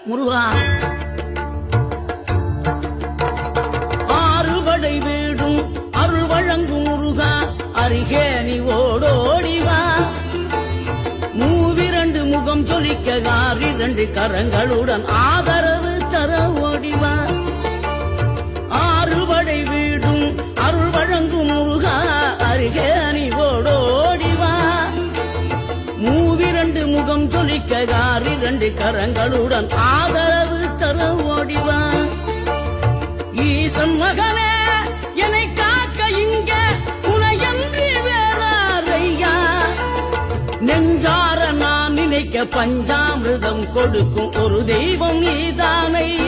முருகா. ஆறுபடை வீடும் அருள் வழங்கும் முருகா, அருகே நீ ஓடோடிவா. மூவிரண்டு முகம் ஜொலிக்க 2 கரங்களுடன் ஆதரவு தர ஓடிவா. ஆறுபடை வீடும் அருள் வழங்கும் முருகா, அருகே நீ ஓடோடிவா. மூவிரண்டு முகம் ஜொலிக்க 2 கரங்களுடன் ஆதரவு தர ஓடிவா. ஈசன் மகனே என்னை காக்க இங்க துணையன்றி வேறாரையா. நெஞ்சார நான் நினைக்க பஞ்சாமிர்தம் கொடுக்கும் ஒரு தெய்வம் நீதானையா.